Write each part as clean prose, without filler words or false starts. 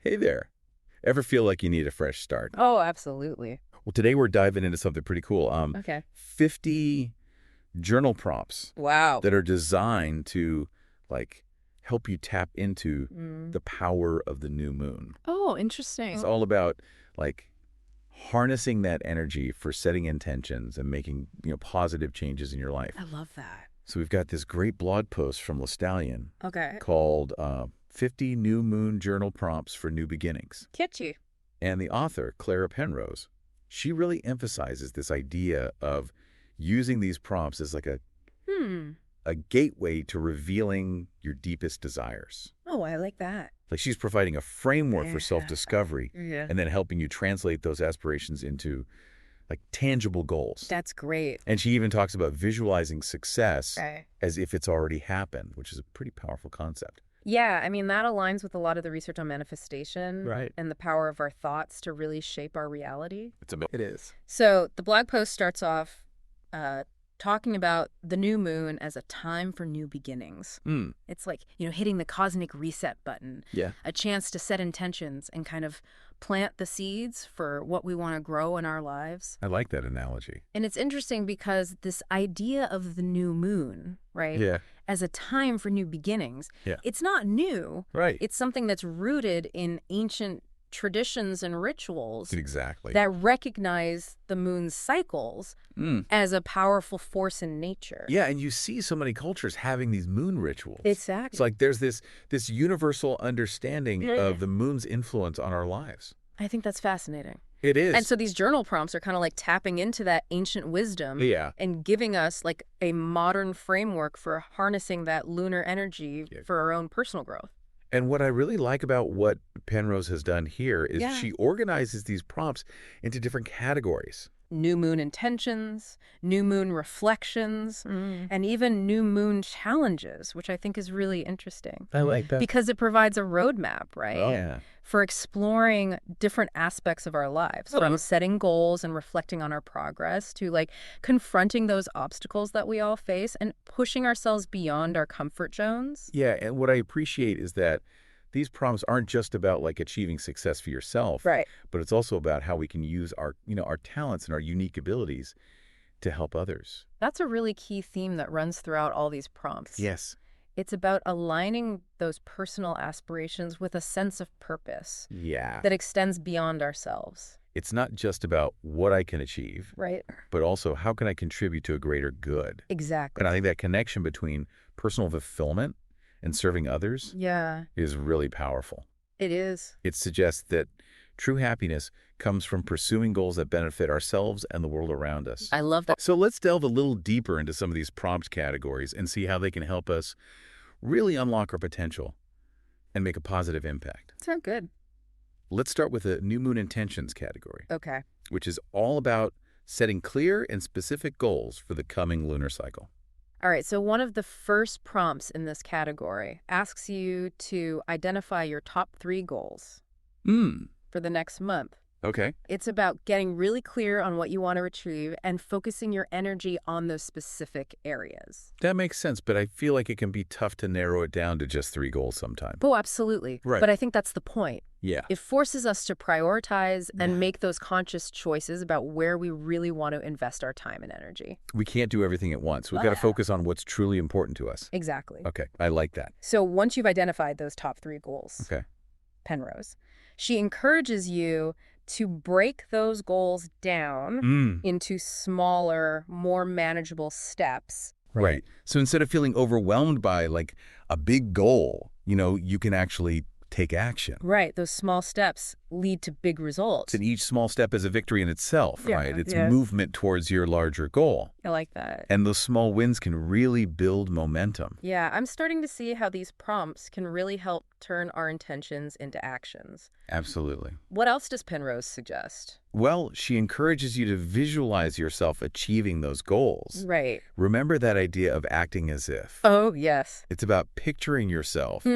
Hey there. Ever feel like you need a fresh start? Oh, absolutely. Well, today we're diving into something pretty cool. Okay. 50 journal prompts Wow. that are designed to like help you tap into Mm. the power of the new moon. Oh, interesting. It's all about like harnessing that energy for setting intentions and making, positive changes in your life. I love that. So we've got this great blog post from LaStallion Okay. called 50 New Moon Journal Prompts for New Beginnings. Catchy. And the author, Clara Penrose, she really emphasizes this idea of using these prompts as like Hmm. a gateway to revealing your deepest desires. Oh, I like that. Like she's providing a framework for Yeah. self-discovery Yeah. and then helping you translate those aspirations into like tangible goals. That's great. And she even talks about visualizing success Right. as if it's already happened, which is a pretty powerful concept. Yeah, I mean, that aligns with a lot of the research on manifestation Right. and the power of our thoughts to really shape our reality. It is. So the blog post starts off talking about the new moon as a time for new beginnings. It's like, hitting the cosmic reset button, Yeah. a chance to set intentions and kind of plant the seeds for what we want to grow in our lives. I like that analogy. And it's interesting because this idea of the new moon, right, Yeah. as a time for new beginnings, Yeah. it's not new. Right. It's something that's rooted in ancient traditions and rituals Exactly. that recognize the moon's cycles Mm. as a powerful force in nature. Yeah, and you see so many cultures having these moon rituals. Exactly. It's like there's this universal understanding Yeah. of the moon's influence on our lives. I think that's fascinating. It is. And so these journal prompts are kind of like tapping into that ancient wisdom Yeah. and giving us like a modern framework for harnessing that lunar energy Yeah. for our own personal growth. And what I really like about what Penrose has done here is Yeah. she organizes these prompts into different categories. New moon intentions, new moon reflections, and even new moon challenges, which I think is really interesting. I like that. Because it provides a roadmap, right? Yeah. For exploring different aspects of our lives, from setting goals and reflecting on our progress to like confronting those obstacles that we all face and pushing ourselves beyond our comfort zones. Yeah, and what I appreciate is that these prompts aren't just about like achieving success for yourself, Right. but it's also about how we can use our, our talents and our unique abilities to help others. That's a really key theme that runs throughout all these prompts. Yes. It's about aligning those personal aspirations with a sense of purpose Yeah. that extends beyond ourselves. It's not just about what I can achieve, Right. but also how can I contribute to a greater good. Exactly. And I think that connection between personal fulfillment and serving others Yeah, is really powerful. it is. It suggests that true happiness comes from pursuing goals that benefit ourselves and the world around us. I love that. So let's delve a little deeper into some of these prompt categories and see how they can help us really unlock our potential and make a positive impact. Sounds good. Let's start with the New Moon Intentions category, Okay. which is all about setting clear and specific goals for the coming lunar cycle. All right, so one of the first prompts in this category asks you to identify your top 3 goals for the next month. Okay. It's about getting really clear on what you want to achieve and focusing your energy on those specific areas. That makes sense, but I feel like it can be tough to narrow it down to just 3 goals sometimes. Oh, absolutely. Right. But I think that's the point. Yeah. It forces us to prioritize Yeah. and make those conscious choices about where we really want to invest our time and energy. We can't do everything at once. We've got to focus on what's truly important to us. Exactly. Okay. I like that. So once you've identified those top 3 goals, Okay. Penrose, she encourages you to break those goals down into smaller, more manageable steps. Right. So instead of feeling overwhelmed by like a big goal, you can actually take action. Right. Those small steps lead to big results. And each small step is a victory in itself, Yeah, right? It's yeah. movement towards your larger goal. I like that. And those small wins can really build momentum. Yeah, I'm starting to see how these prompts can really help turn our intentions into actions. Absolutely. What else does Penrose suggest? Well, she encourages you to visualize yourself achieving those goals. Right. Remember that idea of acting as if. Oh, yes. It's about picturing yourself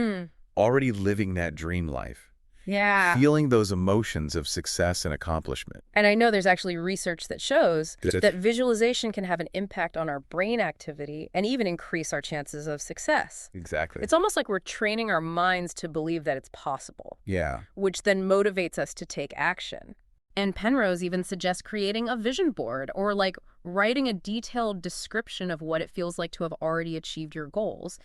already living that dream life Yeah. Feeling those emotions of success and accomplishment. And I know there's actually research that shows Good. that visualization can have an impact on our brain activity and even increase our chances of success. Exactly. It's almost like we're training our minds to believe that it's possible, Yeah. which then motivates us to take action. And Penrose even suggests creating a vision board or like writing a detailed description of what it feels like to have already achieved your goals.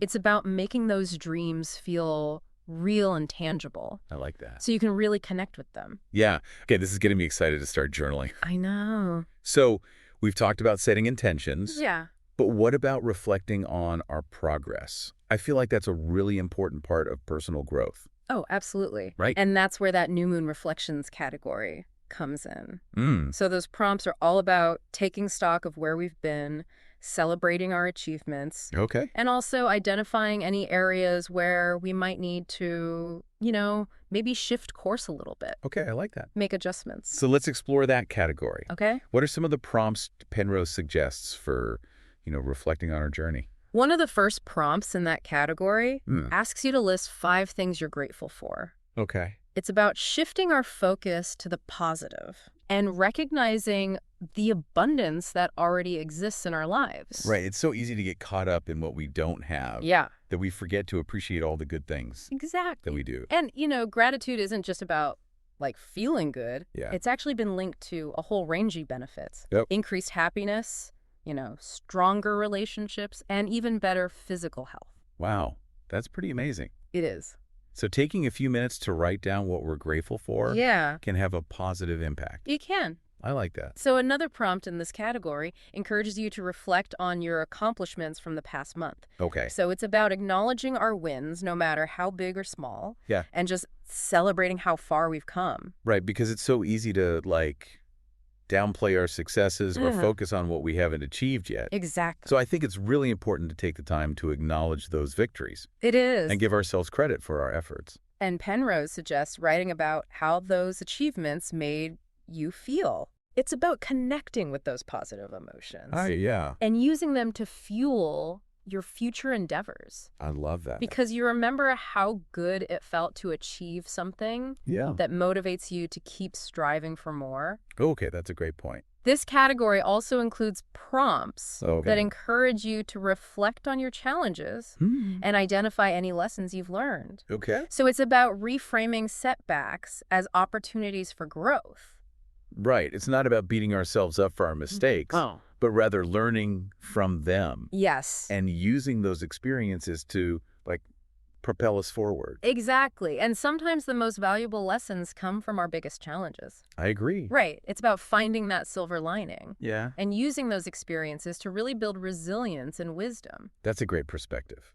It's about making those dreams feel real and tangible I like that. so you can really connect with them. Yeah. Okay, this is getting me excited to start journaling. I know. So we've talked about setting intentions. Yeah. But what about reflecting on our progress? I feel like that's a really important part of personal growth. Oh, absolutely. Right. And that's where that new moon reflections category comes in. Mm. So those prompts are all about taking stock of where we've been, celebrating our achievements, Okay. and also identifying any areas where we might need to, maybe shift course a little bit, Okay, I like that. make adjustments. So let's explore that category. Okay? What are some of the prompts Penrose suggests for, reflecting on our journey? One of the first prompts in that category Mm. asks you to list 5 things you're grateful for. Okay. It's about shifting our focus to the positive and recognizing the abundance that already exists in our lives. Right. It's so easy to get caught up in what we don't have Yeah, that we forget to appreciate all the good things that exactly. we do. And, gratitude isn't just about like feeling good. Yeah. It's actually been linked to a whole range of benefits. Yep. Increased happiness, stronger relationships, and even better physical health. Wow. That's pretty amazing. It is. So taking a few minutes to write down what we're grateful for Yeah, can have a positive impact. you can. I like that. So another prompt in this category encourages you to reflect on your accomplishments from the past month. Okay. So it's about acknowledging our wins, no matter how big or small, Yeah. and just celebrating how far we've come. Right. Because it's so easy to downplay our successes or Yeah. focus on what we haven't achieved yet. Exactly. So I think it's really important to take the time to acknowledge those victories It is. and give ourselves credit for our efforts. And Penrose suggests writing about how those achievements made you feel. It's about connecting with those positive emotions Yeah. and using them to fuel your future endeavors. I love that. Because you remember how good it felt to achieve something Yeah. that motivates you to keep striving for more. Okay, that's a great point. This category also includes prompts Okay. that encourage you to reflect on your challenges and identify any lessons you've learned. Okay. So it's about reframing setbacks as opportunities for growth. Right. It's not about beating ourselves up for our mistakes, but rather learning from them Yes. and using those experiences to propel us forward. Exactly. And sometimes the most valuable lessons come from our biggest challenges. I agree. Right. It's about finding that silver lining Yeah. and using those experiences to really build resilience and wisdom. That's a great perspective.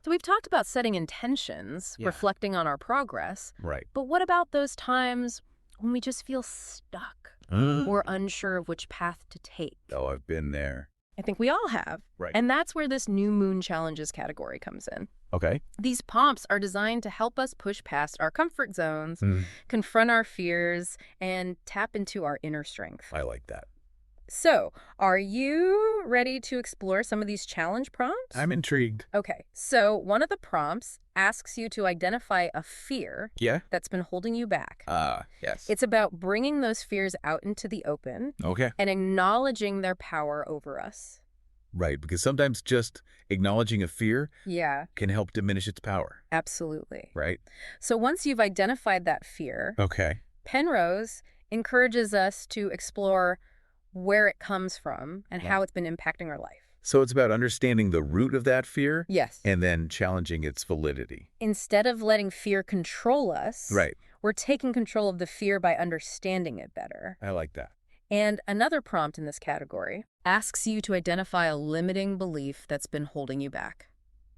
So we've talked about setting intentions, Yeah. reflecting on our progress. Right. But what about those times when we just feel stuck or unsure of which path to take? Oh, I've been there. I think we all have. Right. And that's where this new moon challenges category comes in. Okay. These prompts are designed to help us push past our comfort zones, confront our fears, and tap into our inner strength. I like that. So, are you ready to explore some of these challenge prompts? I'm intrigued. Okay, so one of the prompts asks you to identify a fear Yeah? that's been holding you back. Yes. It's about bringing those fears out into the open Okay. and acknowledging their power over us. Right, because sometimes just acknowledging a fear Yeah, can help diminish its power, absolutely. right? So once you've identified that fear, Okay. Penrose encourages us to explore where it comes from and how it's been impacting our life. So it's about understanding the root of that fear Yes. and then challenging its validity. Instead of letting fear control us, Right. we're taking control of the fear by understanding it better. I like that. And another prompt in this category asks you to identify a limiting belief that's been holding you back.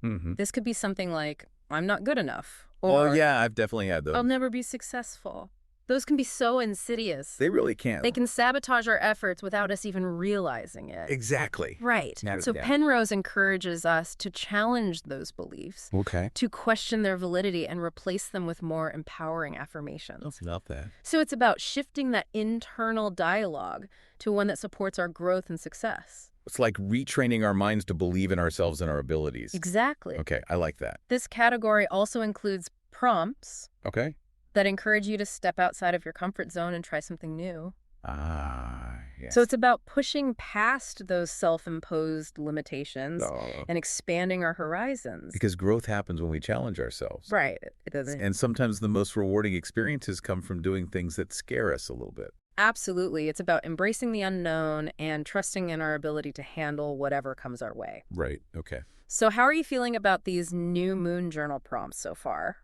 Mm-hmm. This could be something like, I'm not good enough, Oh, or yeah, I've definitely had those. I'll never be successful. Those can be so insidious. They really can. They can sabotage our efforts without us even realizing it. Exactly. Right. Now- So yeah. Penrose encourages us to challenge those beliefs, Okay. to question their validity and replace them with more empowering affirmations. Love that. So it's about shifting that internal dialogue to one that supports our growth and success. It's like retraining our minds to believe in ourselves and our abilities. Exactly. Okay, I like that. This category also includes prompts Okay. that encourage you to step outside of your comfort zone and try something new. Ah, So yes. it's about pushing past those self-imposed limitations Oh. and expanding our horizons. Because growth happens when we challenge ourselves. Right. It doesn't. And sometimes the most rewarding experiences come from doing things that scare us a little bit. Absolutely. It's about embracing the unknown and trusting in our ability to handle whatever comes our way. Right. Okay. So how are you feeling about these new moon journal prompts so far?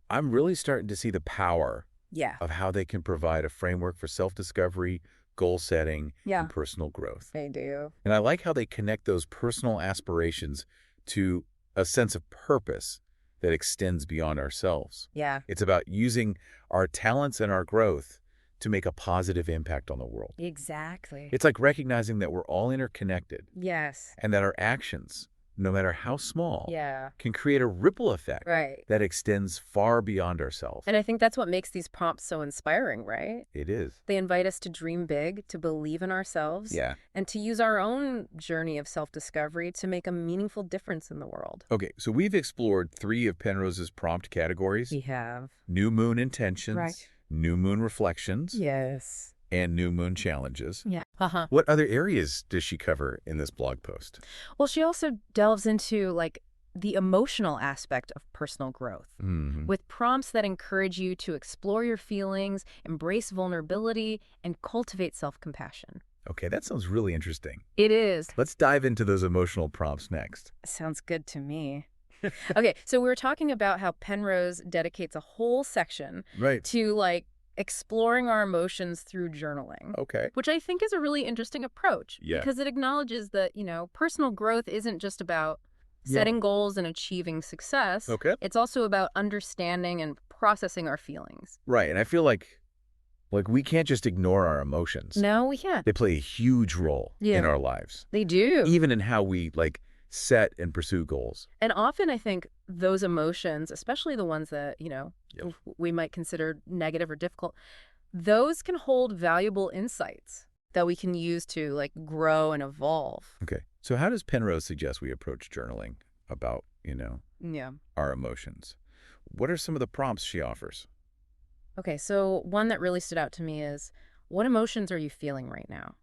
I'm really starting to see the power Yeah. of how they can provide a framework for self-discovery, goal setting, and Yeah. personal growth. They do. And I like how they connect those personal aspirations to a sense of purpose that extends beyond ourselves. Yeah. It's about using our talents and our growth to make a positive impact on the world. Exactly. It's like recognizing that we're all interconnected Yes. and that our actions, no matter how small, Yeah. can create a ripple effect Right. that extends far beyond ourselves. And I think that's what makes these prompts so inspiring, right? It is. They invite us to dream big, to believe in ourselves, Yeah. and to use our own journey of self-discovery to make a meaningful difference in the world. Okay, so we've explored 3 of Penrose's prompt categories: We have. new moon intentions, Right. new moon reflections, Yes. and new moon challenges. Yeah. Uh-huh. What other areas does she cover in this blog post? Well, she also delves into the emotional aspect of personal growth with prompts that encourage you to explore your feelings, embrace vulnerability, and cultivate self-compassion. Okay, that sounds really interesting. It is. Let's dive into those emotional prompts next. Sounds good to me. Okay, so we were talking about how Penrose dedicates a whole section Right. to exploring our emotions through journaling. Okay. Which I think is a really interesting approach Yeah. because it acknowledges that, personal growth isn't just about setting goals and achieving success. Okay. It's also about understanding and processing our feelings. Right, and I feel like we can't just ignore our emotions. No, we can't. They play a huge role in our lives, They do. even in how we set and pursue goals. And often I think those emotions, especially the ones that, Yep. we might consider negative or difficult, those can hold valuable insights that we can use to grow and evolve. Okay. So how does Penrose suggest we approach journaling about, Yeah. our emotions? What are some of the prompts she offers? Okay, so one that really stood out to me is, what emotions are you feeling right now?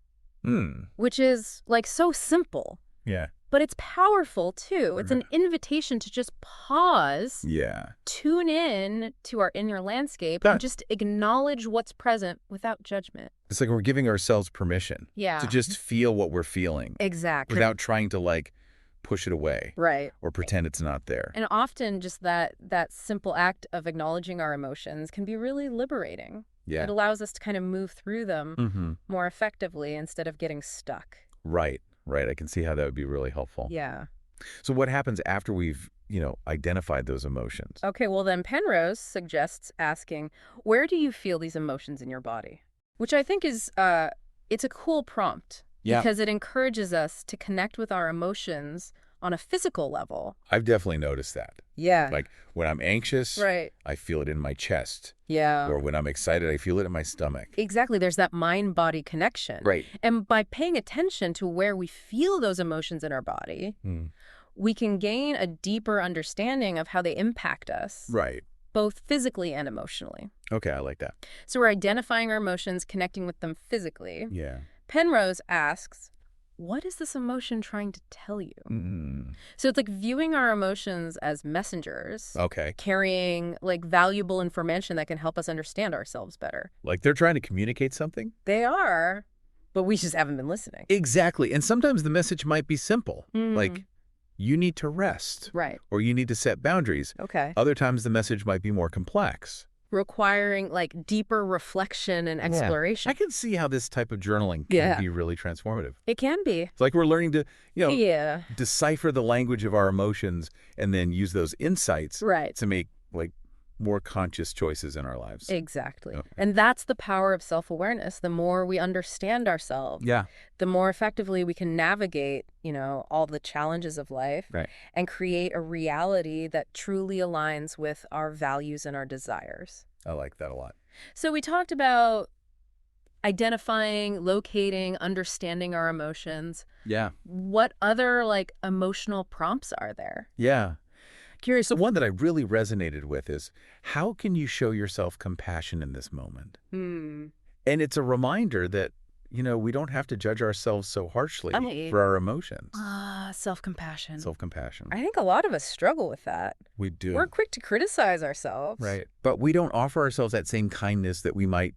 Which is so simple, Yeah. but it's powerful too. It's an invitation to just pause, Yeah. tune in to our inner landscape, That- and just acknowledge what's present without judgment. It's like we're giving ourselves permission Yeah. to just feel what we're feeling Exactly. without trying to push it away Right. or pretend it's not there. And often just that simple act of acknowledging our emotions can be really liberating. Yeah. It allows us to kind of move through them more effectively instead of getting stuck. Right. Right. I can see how that would be really helpful. Yeah. So what happens after we've, identified those emotions? Okay, well then Penrose suggests asking, where do you feel these emotions in your body? Which I think is, it's a cool prompt. Yeah. Because it encourages us to connect with our emotions on a physical level. I've definitely noticed that. Yeah. Like when I'm anxious, Right. I feel it in my chest. Yeah. Or when I'm excited, I feel it in my stomach. Exactly. There's that mind-body connection. Right. And by paying attention to where we feel those emotions in our body, we can gain a deeper understanding of how they impact us, Right. both physically and emotionally. Okay, I like that. So we're identifying our emotions, connecting with them physically. Yeah. Penrose asks, what is this emotion trying to tell you? So it's viewing our emotions as messengers, Okay. carrying valuable information that can help us understand ourselves better. Like they're trying to communicate something? They are, but we just haven't been listening. Exactly. And sometimes the message might be simple. Like, you need to rest. Right. Or you need to set boundaries. Okay. Other times the message might be more complex. Requiring deeper reflection and exploration. I can see how this type of journaling can Yeah. be really transformative. It can be. It's like we're learning to, Yeah. decipher the language of our emotions and then use those insights Right. to make more conscious choices in our lives. Exactly. Okay. And that's the power of self-awareness. The more we understand ourselves, Yeah. the more effectively we can navigate, all the challenges of life Right. and create a reality that truly aligns with our values and our desires. I like that a lot. So we talked about identifying, locating, understanding our emotions. Yeah. What other emotional prompts are there? Yeah. Curious, the one that I really resonated with is, how can you show yourself compassion in this moment? Hmm. And it's a reminder that, we don't have to judge ourselves so harshly Okay. for our emotions. Self-compassion. Self-compassion. I think a lot of us struggle with that. We do. We're quick to criticize ourselves. Right. But we don't offer ourselves that same kindness that we might,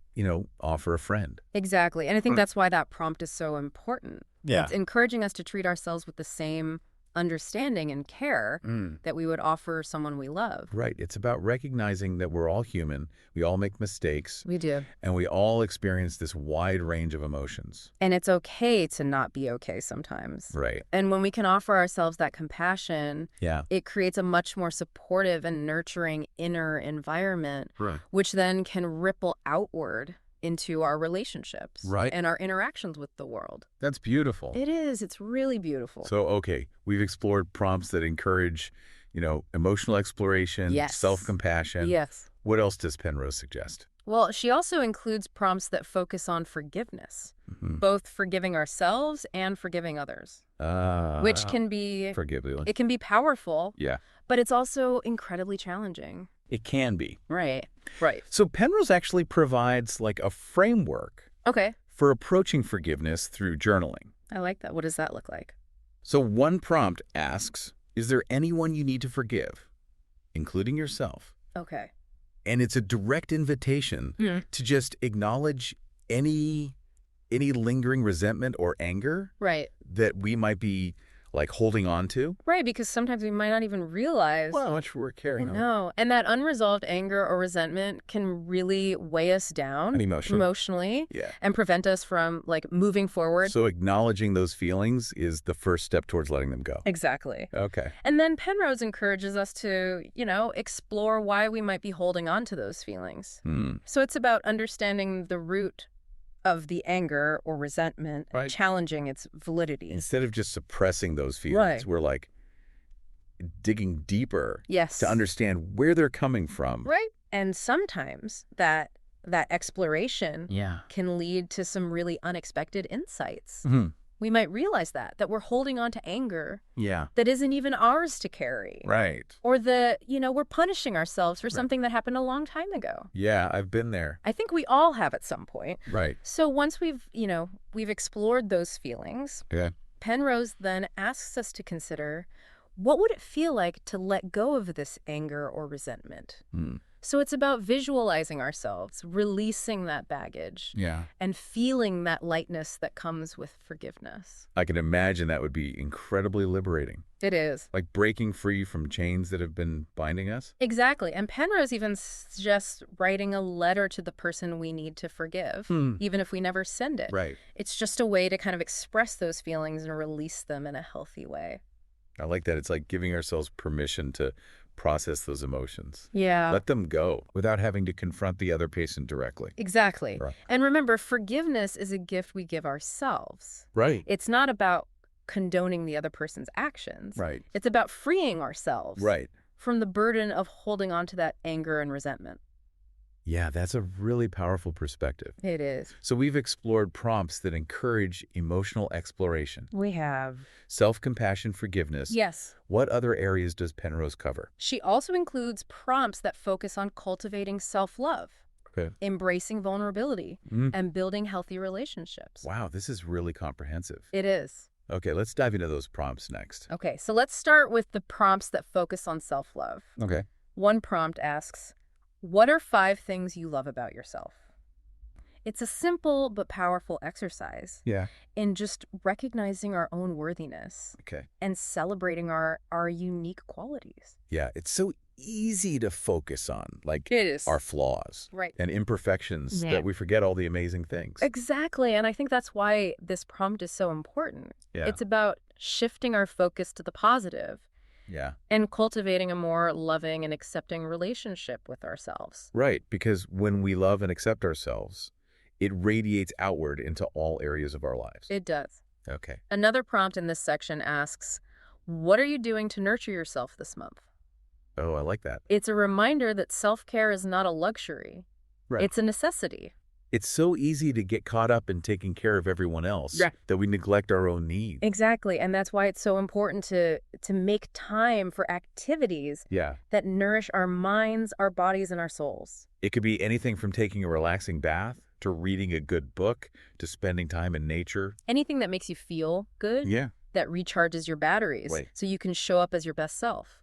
offer a friend. Exactly. And I think that's why that prompt is so important. Yeah. It's encouraging us to treat ourselves with the same understanding and care that we would offer someone we love. Right. It's about recognizing that we're all human, we all make mistakes, We do. and we all experience this wide range of emotions. And it's okay to not be okay sometimes. Right. And when we can offer ourselves that compassion, Yeah. it creates a much more supportive and nurturing inner environment, Right. which then can ripple outward into our relationships Right. and our interactions with the world. That's beautiful. It is. It's really beautiful. So, okay, we've explored prompts that encourage, emotional exploration, Yes. self-compassion. Yes. What else does Penrose suggest? Well, she also includes prompts that focus on forgiveness, both forgiving ourselves and forgiving others, which can be forgivable. it can be powerful, Yeah. but it's also incredibly challenging. It can be. Right. Right. So Penrose actually provides like a framework Okay. for approaching forgiveness through journaling. I like that. What does that look like? So one prompt asks, is there anyone you need to forgive, including yourself? Okay. And it's a direct invitation to just acknowledge any lingering resentment or anger Right. that we might be like holding on to. Right, because sometimes we might not even realize. Well, how much we're carrying on. No. And that unresolved anger or resentment can really weigh us down And emotionally Yeah. and prevent us from moving forward. So acknowledging those feelings is the first step towards letting them go. Exactly. Okay. And then Penrose encourages us to, explore why we might be holding on to those feelings. So it's about understanding the root of the anger or resentment, Right. challenging its validity. Instead of just suppressing those feelings, Right. we're like digging deeper Yes. to understand where they're coming from. Right. And sometimes that exploration Yeah. can lead to some really unexpected insights. Mm-hmm. We might realize that we're holding on to anger Yeah. that isn't even ours to carry. Right. Or that, we're punishing ourselves for something that happened a long time ago. Yeah, I've been there. I think we all have at some point. Right. So once we've explored those feelings, Yeah. Penrose then asks us to consider, what would it feel like to let go of this anger or resentment? So it's about visualizing ourselves, releasing that baggage, Yeah. and feeling that lightness that comes with forgiveness. I can imagine that would be incredibly liberating. It is. Like breaking free from chains that have been binding us. Exactly. And Penrose even suggests writing a letter to the person we need to forgive, even if we never send it. Right. It's just a way to kind of express those feelings and release them in a healthy way. I like that. It's like giving ourselves permission to process those emotions. Yeah. Let them go without having to confront the other patient directly. Exactly. Right. And remember, forgiveness is a gift we give ourselves. Right. It's not about condoning the other person's actions. Right. It's about freeing ourselves Right. from the burden of holding on to that anger and resentment. Yeah, that's a really powerful perspective. It is. So we've explored prompts that encourage emotional exploration, We have. self-compassion, forgiveness. Yes. What other areas does Penrose cover? She also includes prompts that focus on cultivating self-love, Okay. embracing vulnerability, and building healthy relationships. Wow, this is really comprehensive. It is. Okay, let's dive into those prompts next. Okay, so let's start with the prompts that focus on self-love. Okay. One prompt asks, what are 5 things you love about yourself? It's a simple but powerful exercise Yeah. in just recognizing our own worthiness Okay. and celebrating our unique qualities. Yeah, it's so easy to focus on, like It is. our flaws Right. and imperfections Yeah. that we forget all the amazing things. Exactly, and I think that's why this prompt is so important. Yeah. It's about shifting our focus to the positive Yeah. and cultivating a more loving and accepting relationship with ourselves. Right, because when we love and accept ourselves, it radiates outward into all areas of our lives. It does. Okay. Another prompt in this section asks, what are you doing to nurture yourself this month? Oh, I like that. It's a reminder that self-care is not a luxury. Right. It's a necessity. It's so easy to get caught up in taking care of everyone else Yeah. that we neglect our own needs. Exactly. And that's why it's so important to make time for activities Yeah. that nourish our minds, our bodies, and our souls. It could be anything from taking a relaxing bath to reading a good book to spending time in nature. Anything that makes you feel good, Yeah. that recharges your batteries, Right. so you can show up as your best self.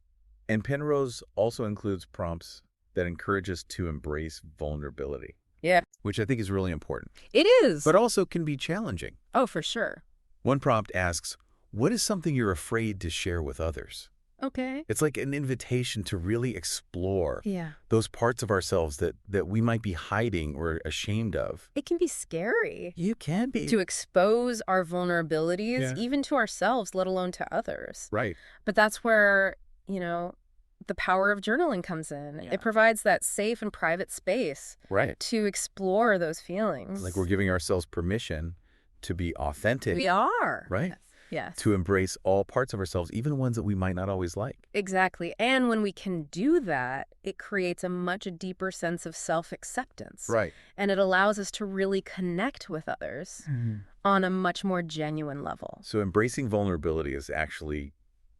And Penrose also includes prompts that encourage us to embrace vulnerability, Yeah. which I think is really important, It is. but also can be challenging. Oh, for sure. One prompt asks, what is something you're afraid to share with others? Okay. It's like an invitation to really explore Yeah. those parts of ourselves that we might be hiding or ashamed of. It can be scary You can be. to expose our vulnerabilities, Yeah. even to ourselves, let alone to others. Right. But that's where, the power of journaling comes in. Yeah. It provides that safe and private space Right. to explore those feelings. Like we're giving ourselves permission to be authentic. We are. Right. Yes. To embrace all parts of ourselves, even ones that we might not always like. Exactly. And when we can do that, it creates a much deeper sense of self-acceptance. Right. And it allows us to really connect with others on a much more genuine level. So embracing vulnerability is actually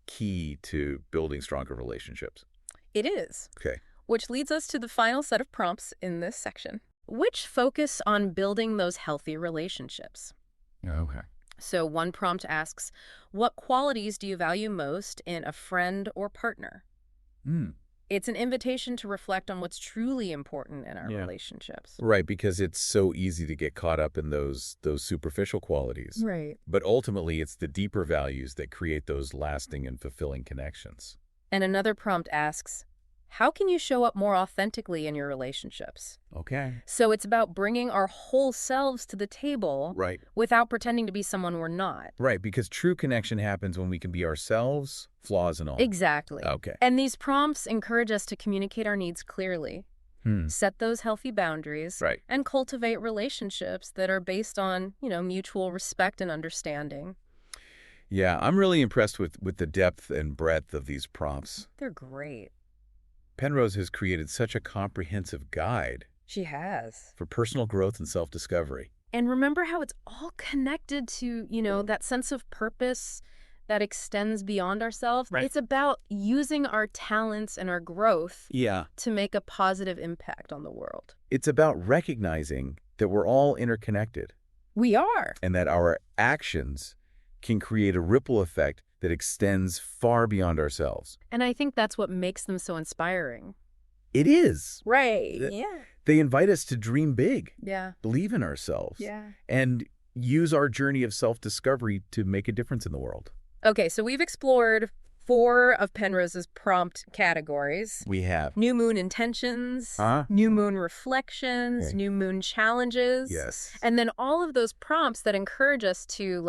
key to building stronger relationships. It is. Okay. Which leads us to the final set of prompts in this section, which focus on building those healthy relationships. Okay. So one prompt asks, what qualities do you value most in a friend or partner? It's an invitation to reflect on what's truly important in our relationships. Right, because it's so easy to get caught up in those superficial qualities. Right. But ultimately, it's the deeper values that create those lasting and fulfilling connections. And another prompt asks, how can you show up more authentically in your relationships? Okay. So it's about bringing our whole selves to the table Right. without pretending to be someone we're not. Right, because true connection happens when we can be ourselves, flaws and all. Exactly. Okay. And these prompts encourage us to communicate our needs clearly, set those healthy boundaries, Right. and cultivate relationships that are based on, mutual respect and understanding. Yeah, I'm really impressed with the depth and breadth of these prompts. They're great. Penrose has created such a comprehensive guide She has. for personal growth and self-discovery. And remember how it's all connected to, that sense of purpose that extends beyond ourselves? Right. It's about using our talents and our growth Yeah. to make a positive impact on the world. It's about recognizing that we're all interconnected We are. and that our actions can create a ripple effect that extends far beyond ourselves. And I think that's what makes them so inspiring. It is. Right. Th- Yeah. They invite us to dream big, Yeah. believe in ourselves, Yeah. and use our journey of self-discovery to make a difference in the world. Okay, so we've explored 4 of Penrose's prompt categories. We have. New moon intentions, Huh? new moon reflections, Okay. new moon challenges. Yes. And then all of those prompts that encourage us to,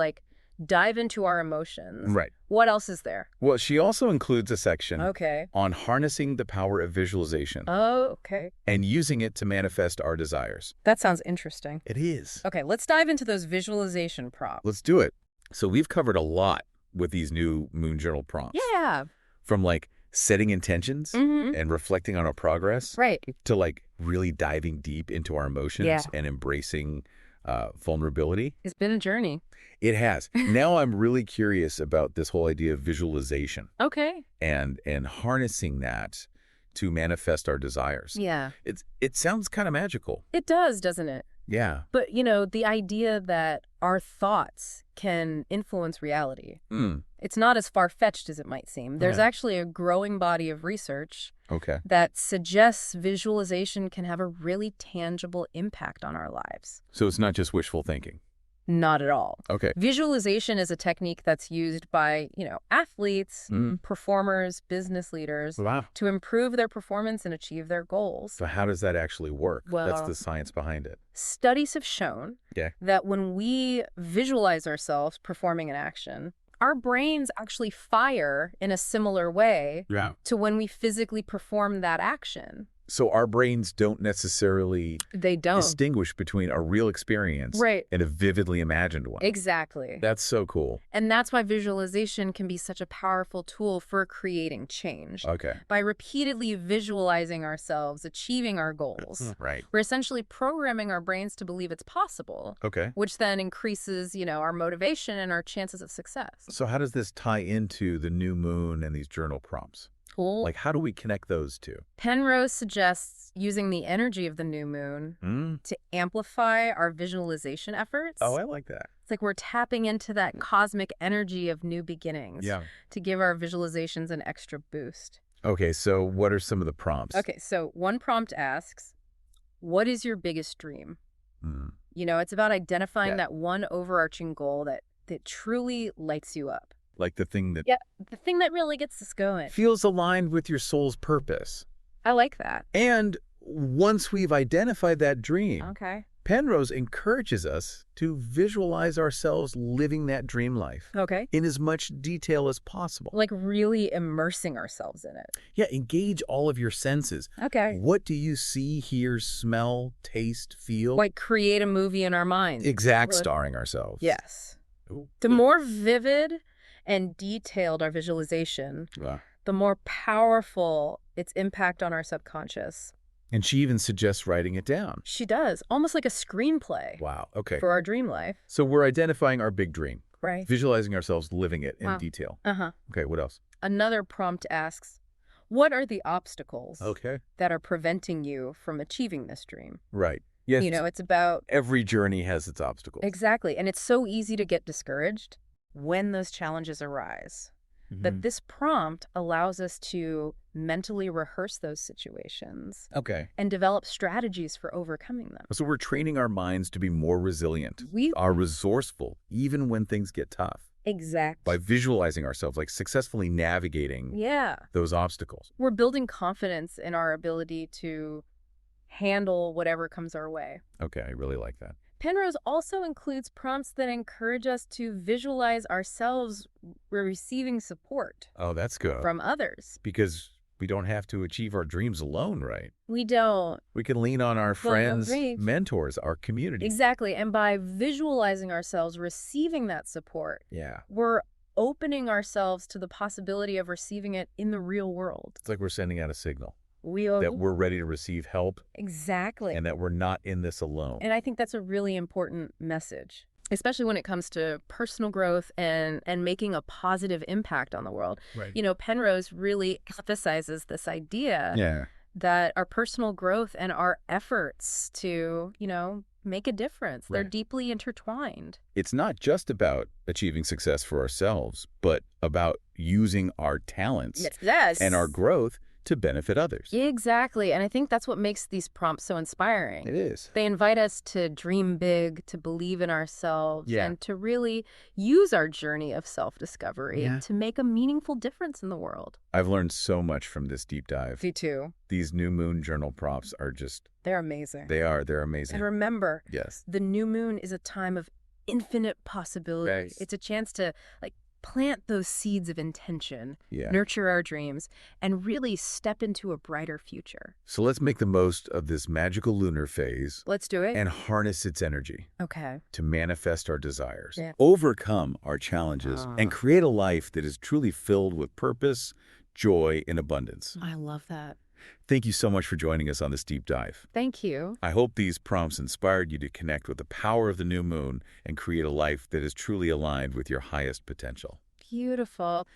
dive into our emotions. Right. What else is there? Well, she also includes a section Okay. on harnessing the power of visualization Oh, okay. and using it to manifest our desires. That sounds interesting. It is. Okay, let's dive into those visualization prompts. Let's do it. So we've covered a lot with these new Moon Journal prompts. Yeah. From setting intentions Mm-hmm. and reflecting on our progress Right. to really diving deep into our emotions Yeah. and embracing vulnerability. It's been a journey. It has. Now I'm really curious about this whole idea of visualization Okay. and harnessing that to manifest our desires. Yeah. It sounds kind of magical. It does, doesn't it? Yeah. But, the idea that our thoughts can influence reality, it's not as far-fetched as it might seem. There's Yeah. actually a growing body of research Okay. that suggests visualization can have a really tangible impact on our lives. So it's not just wishful thinking. Not at all. Okay. Visualization is a technique that's used by, athletes, performers, business leaders Wow. to improve their performance and achieve their goals. So how does that actually work? That's Well- the science behind it. Studies have shown Yeah. that when we visualize ourselves performing an action, our brains actually fire in a similar way Yeah. to when we physically perform that action. So our brains don't necessarily They don't. distinguish between a real experience Right. and a vividly imagined one. Exactly. That's so cool. And that's why visualization can be such a powerful tool for creating change. Okay. By repeatedly visualizing ourselves achieving our goals, Right. we're essentially programming our brains to believe it's possible, Okay. which then increases, our motivation and our chances of success. So how does this tie into the new moon and these journal prompts? Cool. Like, how do we connect those two? Penrose suggests using the energy of the new moon to amplify our visualization efforts. Oh, I like that. It's like we're tapping into that cosmic energy of new beginnings to give our visualizations an extra boost. Okay, so what are some of the prompts? Okay, so one prompt asks, what is your biggest dream? Mm. It's about identifying that one overarching goal that truly lights you up. Like the thing that The thing that really gets us going. feels aligned with your soul's purpose. I like that. And once we've identified that dream, Okay. Penrose encourages us to visualize ourselves living that dream life Okay. in as much detail as possible. Like really immersing ourselves in it. Yeah, engage all of your senses. Okay. What do you see, hear, smell, taste, feel? Like create a movie in our minds. Exact Really? starring ourselves. Yes. Ooh. The more vivid and detailed our visualization, the more powerful its impact on our subconscious. And she even suggests writing it down. She does, almost like a screenplay Wow, okay. for our dream life. So we're identifying our big dream, Right. visualizing ourselves living it in Wow. detail. Uh-huh. Okay, what else? Another prompt asks, what are the obstacles Okay. that are preventing you from achieving this dream? Right. Yes. It's about... Every journey has its obstacles. Exactly. And it's so easy to get discouraged when those challenges arise. But this prompt allows us to mentally rehearse those situations Okay. and develop strategies for overcoming them. So we're training our minds to be more resilient, We are resourceful, even when things get tough, Exact. by visualizing ourselves, like successfully navigating those obstacles. We're building confidence in our ability to handle whatever comes our way. Okay, I really like that. Penrose also includes prompts that encourage us to visualize ourselves receiving support Oh, that's good. from others. Because we don't have to achieve our dreams alone, right? We don't. We can lean on our friends, great. mentors, our community. Exactly. And by visualizing ourselves receiving that support, Yeah. we're opening ourselves to the possibility of receiving it in the real world. It's like we're sending out a signal We that we're ready to receive help Exactly. and that we're not in this alone. And I think that's a really important message, especially when it comes to personal growth and making a positive impact on the world. Right. Penrose really emphasizes this idea that our personal growth and our efforts to, make a difference, they're Right. deeply intertwined. It's not just about achieving success for ourselves, but about using our talents Yes. and our growth to benefit others. Exactly. And I think that's what makes these prompts so inspiring. It is. They invite us to dream big, to believe in ourselves, Yeah. and to really use our journey of self-discovery Yeah. to make a meaningful difference in the world. I've learned so much from this deep dive. Me too. These new moon journal prompts are just, They're amazing. they're amazing. And remember, Yes. the new moon is a time of infinite possibilities. Right. It's a chance to plant those seeds of intention, Yeah. nurture our dreams, and really step into a brighter future. So let's make the most of this magical lunar phase Let's do it. and harness its energy Okay. to manifest our desires, Yeah. overcome our challenges, and create a life that is truly filled with purpose, joy, and abundance. I love that. Thank you so much for joining us on this deep dive. Thank you. I hope these prompts inspired you to connect with the power of the new moon and create a life that is truly aligned with your highest potential. Beautiful.